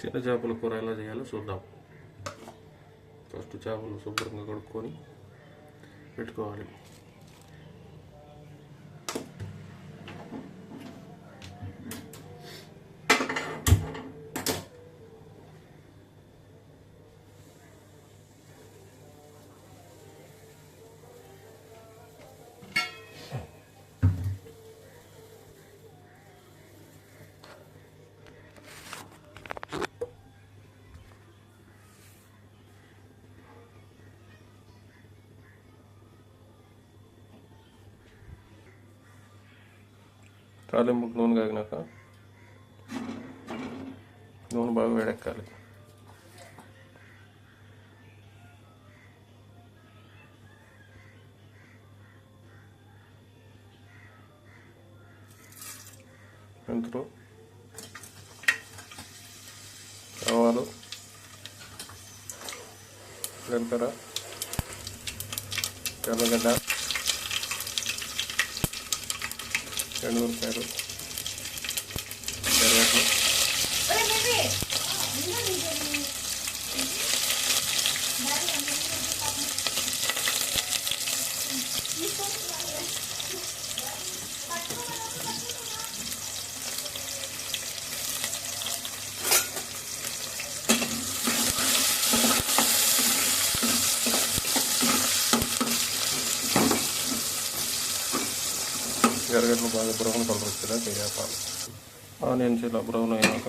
చిన్న చేపల కూర ఎలా చేయాలో చూద్దాం. ఫస్ట్ చేపలు శుభ్రంగా కడుక్కొని పెట్టుకోవాలి. తాలింపుకు నూనె కాగినాక నూనె బాగా వేడెక్కాలి. మెంతులు, ఆవాలు, జీలకర్ర, ఎర్రగడ్డ, ఎండుమిరపకాయలు, కరివేపాకు, ఎర్రగడ్డలు బాగా బ్రౌన్ కలర్ వచ్చేదాకా వేపాలి. ఆనియన్స్ ఇలా బ్రౌన్ అయినాక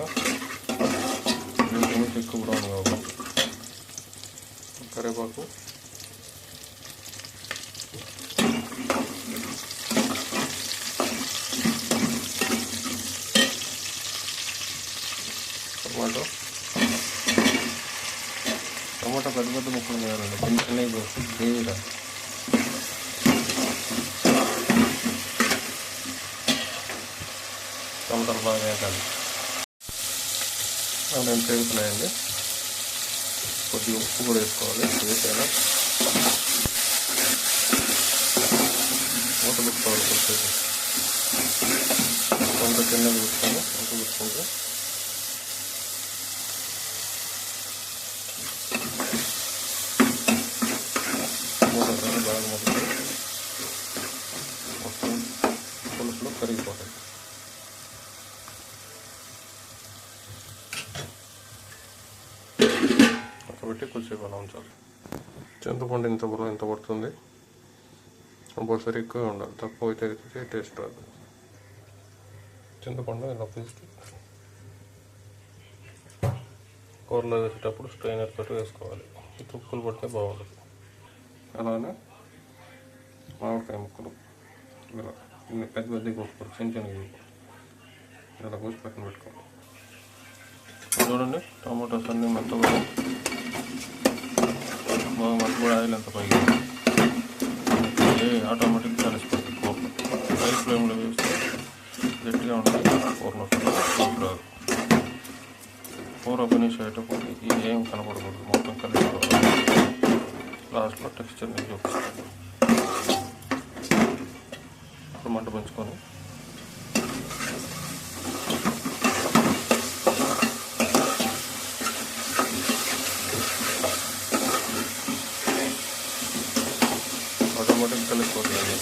కొంచెం ఎక్కువ బ్రౌన్ కావాలి. కరివేపాకు, టమాటా పెద్ద పెద్ద ముక్కలు వేయాలండి. చిన్న చిన్నవి పోసి గ్రేవీ రాదు. టమాటాలు బాగా వేయాలి. నేను పేగుతున్నాయండి. కొద్దిగా ఉప్పు కూడా వేసుకోవాలి. వేసైనా మూత పెట్టుకోవాలి. కొద్దిగా కొంత చిన్నగా పెట్టుకొని మూత పెట్టుకుంటే మూతతో బాగా మొదలు మొత్తం పులుసులో కరిగిపోతాయి. పెట్టి కొద్దిసేపు అలా ఉంచాలి. చింతపండు ఇంత పడుతుంది. కంపల్సరీ ఎక్కువ ఉండాలి. తక్కువ అయితే టేస్ట్ రాదు. చింతపండు ఇలా పిసికి కూరలో వేసేటప్పుడు స్ట్రైనర్ తోటి వేసుకోవాలి. తుప్పులు పడితే బాగుంటుంది. అలానే మామిడికాయ ముక్కలు ఇలా పెద్ద పెద్దగా కోసుకోవాలి. చిన్న చిన్నవి ఇలా కోసి పక్కన పెట్టుకోవాలి. చూడండి, టమాటోస్ అన్నీ మెత్తగా బాగా మట్టి ఆయిల్ ఎంత పైకి ఆటోమేటిక్గా కలిసిపోతుంది. కూరలో హై ఫ్లేమ్లో వేస్తే గట్టిగా ఉంటుంది. కూరలో రాదు. కూర ఫినిష్ అయ్యేటప్పుడు ఇది ఏం కనపడకూడదు. మొత్తం కలిసిపోవాలి. లాస్ట్లో టెక్స్చర్ నేను చూపిస్తాను. ఇప్పుడు మంట పెంచుకొని ఆటోమేటిక్ కలిసిపోతుంది.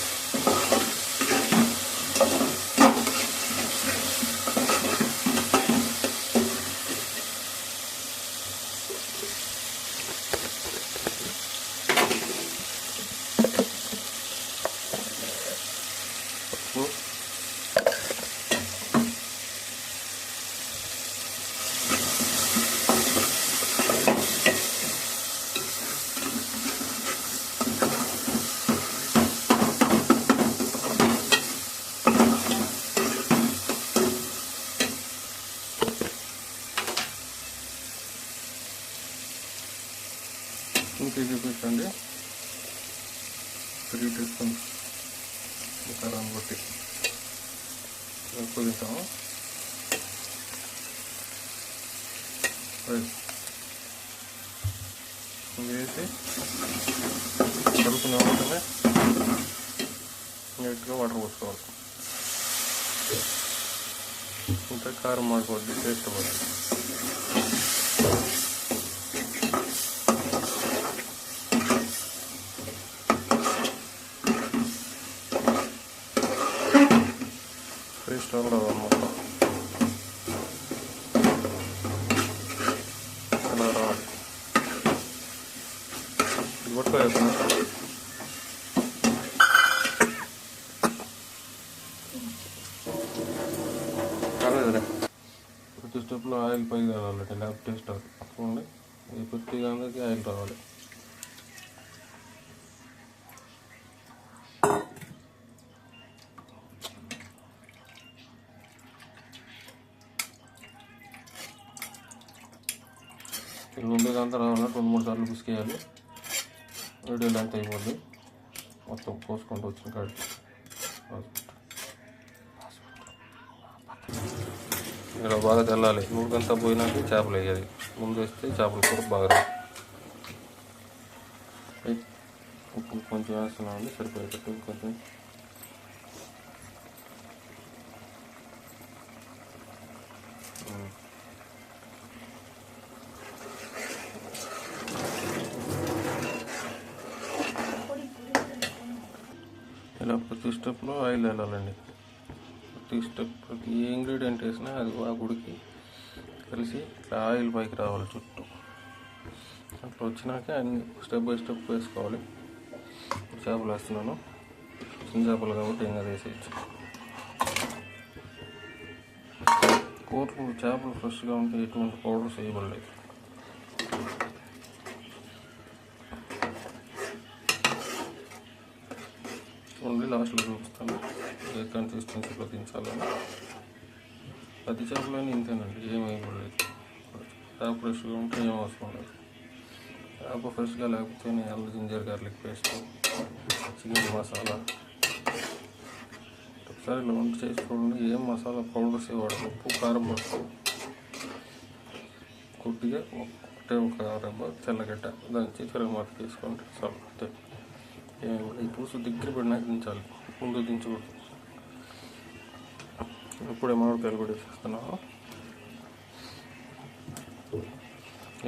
కేజీ పెట్టండి. 3 teaspoons కారం బట్టి పొందుతాము. వేసి కలుపుకున్న వెంటనే నీట్గా వాటర్ పోసుకోవాలి. ఇంకా కారం మాడిపోద్ది, టేస్ట్ పడుతుంది. కాలేదురా. ప్రతి స్టెప్లో ఆయిల్ పైకి రావాలంటే లేకపోతే టేస్ట్ అవుతుంది. చూడండి, ఈ ప్రతి దానికి ఆయిల్ రావాలి. ఇది ఉండేదంతా రావాలంటే 2-3 సార్లు పిసికేయాలి. వీడియో లెంత్ అయిపోద్ది. మొత్తం కోసుకుంటూ వచ్చిన కాడికి ఇక్కడ బాగా తెల్లాలి. నూనెంతా పోయినాక చేపలు వేయాలి. ముందు వేస్తే చేపల కూర బాగా రాదు. ఉప్పు కొంచెం వేస్తున్నామండి, సరిపోయేటట్టు. కొంచెం ఇలా ప్రతి స్టెప్లో ఆయిల్ వెళ్ళాలండి. ప్రతి స్టెప్ ప్రతి ఏ ఇంగ్రీడియంట్ వేసినా అది ఆ గుడికి కలిసి ఇట్లా ఆయిల్ పైకి రావాలి చుట్టూ. అట్లా వచ్చినాక అన్ని స్టెప్ బై స్టెప్ వేసుకోవాలి. చేపలు వేస్తున్నాను, చిన్న చేపలు కాబట్టి ఇంకా వేసేయచ్చు. కూరలు చేపలు ఫ్రెష్గా ఉంటే ఎటువంటి పౌడర్స్ వేయబడలేదు. ఓన్లీ లాస్ట్లో చూపిస్తాను ఏ కన్సిస్టెన్సీలో దించాలని. ప్రతి చేపలని ఇంతేనండి, ఏమేయబడలేదు. చేప ఫ్రెష్గా ఉంటే ఏం అవసరం లేదు. చేప ఫ్రెష్గా లేకపోతే అల్లం ginger garlic paste, chicken masala ఒకసారి ఇలా వంట చేసి చూడండి. ఏం మసాలా పౌడర్స్ వాడదు. ఉప్పు కారం పడుతుంది. కొద్దిగా ఒక రెబ్బ తెల్లగడ్డ దంచి తిరగమాత తీసుకుంటే చాలు. అంతే. ఈ పులుసు దగ్గర పడినాక దించాలి, ముందు దించకూడదు. ఇప్పుడే మామిడికాయలు కూడా వేసేస్తున్నాను.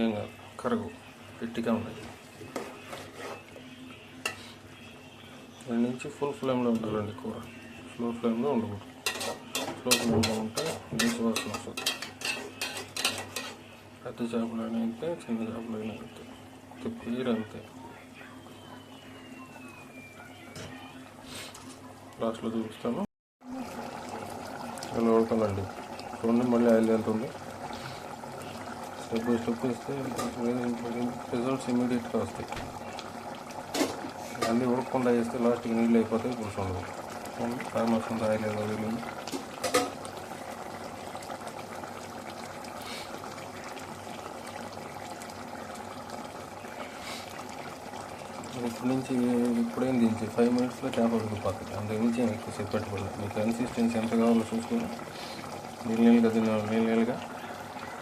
ఏం కాదు, కరగు గట్టిగా ఉన్నాయి. 2 నుంచి ఫుల్ ఫ్లేమ్లో ఉండాలండి కూర. స్లో ఫ్లేమ్లో ఉండకూడదు. స్లో ఫ్లేమ్లో ఉంటే నీసు వాసన వస్తుంది. పెద్ద చేపలైనా అంతే, చిన్న చేపలైనా అంతే, పేరు అంతే. లాస్ట్లో చూపిస్తాను. ఇలా ఉడకండి. చూడండి, మళ్ళీ ఆయిల్ వెళ్తుంది. స్టెప్ బై స్టెప్ వేస్తే రిజల్ట్స్ ఇమీడియట్గా వస్తాయి. అన్నీ ఉడకకుండా వేస్తే లాస్ట్కి నీళ్ళు అయిపోతాయి, పులుసు ఉండదు. కారం వస్తుంది, ఆయిల్ వెళ్ళింది. ఇప్పటి నుంచి ఇప్పుడేం దించి 5 మినిట్స్లో చేప ఉడికిపోతుంది. అందుకు నుంచి ఎక్కువసేపు పెట్టుకోవాలి. మీ కన్సిస్టెన్సీ ఎంత కావాలో చూసుకొని నీళ్ళగా తినాలి. నీళ్ళగా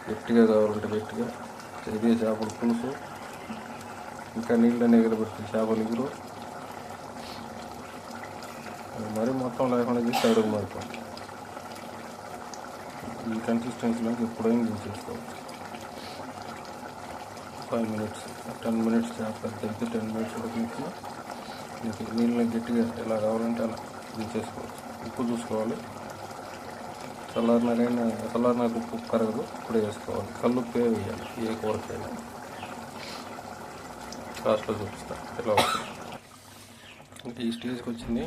గట్టిగా కావాలంటే గట్టిగా. ఇదే చేపల పులుసు. ఇంకా నీళ్ళని ఎగరబెట్టి చేపలు ఎగురు మరీ మొత్తం లేకుండా చేసి అడుగు మారిపోతుంది. ఈ కన్సిస్టెన్సీలోకి ఎప్పుడైనా దించేసుకోవచ్చు. 5 మినిట్స్ 10 మినిట్స్ చేస్తారు. తెలిసి 10 మినిట్స్ ఉడికించి మీకు నీళ్ళని గట్టిగా ఎలా కావాలంటే అలా దించేసుకోవచ్చు. ఉప్పు చూసుకోవాలి. చల్లారినాక ఉప్పు కరగదు, ఇప్పుడే వేసుకోవాలి. కల్లుప్పే వేయాలి ఏ కూరకైనా. లాస్ట్లో చూపిస్తా ఎలా వస్తుంది. ఇంకా ఈ స్టేజ్కి వచ్చింది.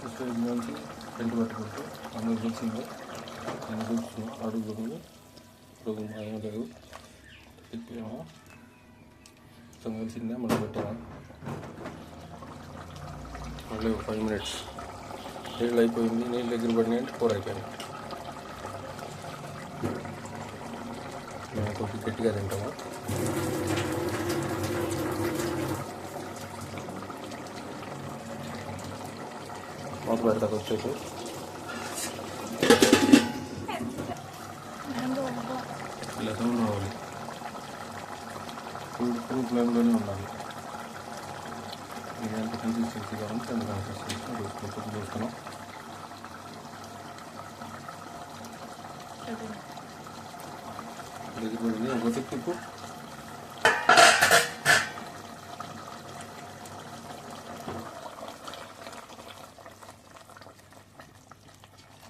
ఈ స్టేజ్ నుంచి పెంటు పట్టుకుంటూ అందుకు తెలిసింది. నేను చూస్తున్నాను అడుగుతుంది. ఇప్పుడు ఏమో లేదు, తిప్పేమో మొత్తం తెలిసిందే. మళ్ళీ పెట్టాము. మళ్ళీ 5 మినిట్స్. నీళ్ళు అయిపోయింది. నీళ్ళు దగ్గర పడినాయంటే కూర అయిపోయింది. మేము కొంచెం గట్టిగా తింటాము. మాకు పెడతాకు వచ్చేసి ఇలా సౌండ్ రావాలి. ఫుల్ ఫ్లేమ్లోనే ఉండాలి. ఇది ఎంత కన్సిస్టెన్సీ కావాలంటే అంత కన్సిస్టెన్సీ వేసుకుంటూ చూస్తున్నాం. దగ్గరపడింది. ఒక తిప్పు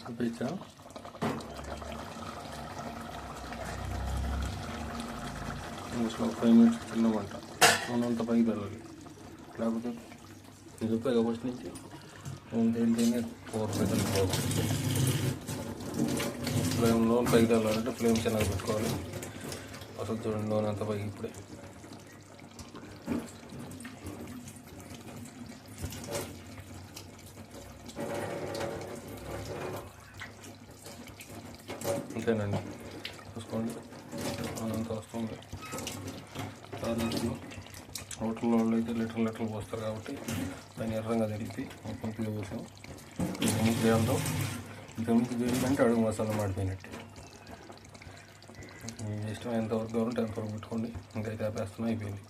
చూపించా. ఇంగ్లీష్లో 5 మినిట్స్ చిన్నమంట. నూనె అంతా పైకి వెళ్ళాలి, లేకపోతే ఇది చెప్పాక ఫస్ట్ నుంచి నూనె తేలితేనే కూర పెద్దలు ఫ్లేమ్లో పైకి వెళ్ళాలంటే ఫ్లేమ్ చిన్నగా పెట్టుకోవాలి. అసలు చూడండి నూనె అంత పైకి ఇప్పుడే. అంతేనండి, చూసుకోండి అదంతా వస్తుంది. హోటల్లో వాళ్ళు అయితే లీటర్లు పోస్తారు కాబట్టి దాన్ని ఎర్రంగా తెలిపి పంపిలో పోసాం. ఇంతకుముందు చేద్దాం. ఇంతకుముందు చేయాలంటే అడుగు మసాలా మాడిపోయినట్టు. మీ ఇష్టం ఎంతవరకు కావాలంటే అంతవరకు పెట్టుకోండి. ఇంకైతే ఆపేస్తున్నా, అయిపోయింది.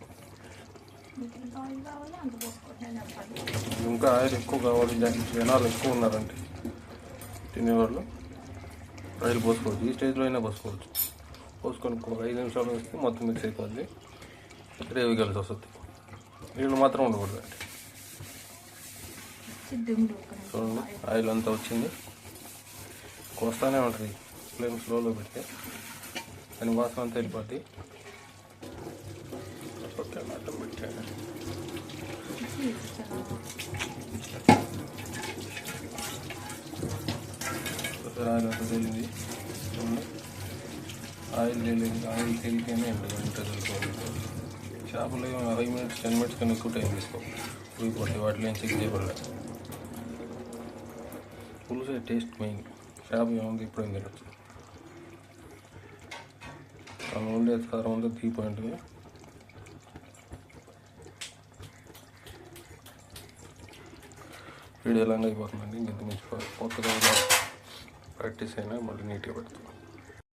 ఇంకా ఆయిల్ ఎక్కువ కావాలి, జనాలు ఎక్కువ ఉన్నారంటే తినేవాళ్ళు ఆయిల్ పోసుకోవచ్చు. ఈ స్టేజ్లో అయినా పోసుకోవచ్చు. పోసుకొని 5 నిమిషాలు వేస్తే మొత్తం మిక్స్ అయిపోద్ది. గ్రేవీ కలిసి వస్తుంది. నీళ్ళు మాత్రం ఉండకూడదు అండి. చూడండి ఆయిల్ అంతా వచ్చింది. కోస్తానే ఉంటుంది ఫ్లేమ్ స్లోలో పెడితే, దాని వాసన అంతా వెళ్ళిపోద్ది. ఓకే అన్నం పెట్టండి. ఆయిల్ అంతా తెలియదు. ఆయిల్ తెలియదు, ఆయిల్ తెలియకనే ఎంత తెలుసుకోవాలి. చేపలు 5 మినిట్స్ 10 మినిట్స్ కన్నా ఎక్కువ టైం తీసుకోవాలి. ఉడికిపోతాయి, వాటిలో ఏం చెక్ చేయబడలేదు. పులుసు టేస్ట్ మెయిన్. చేప ఏముంది ఇప్పుడు తినచ్చు. మనం ఉండే కారం ఉందో 3 పాయింట్. వీడియో లాంగ్ అయిపోతుందండి. ఇంకెంత మించి కొత్తగా ప్రాక్టీస్ అయినా మళ్ళీ నీట్గా పెడతాం.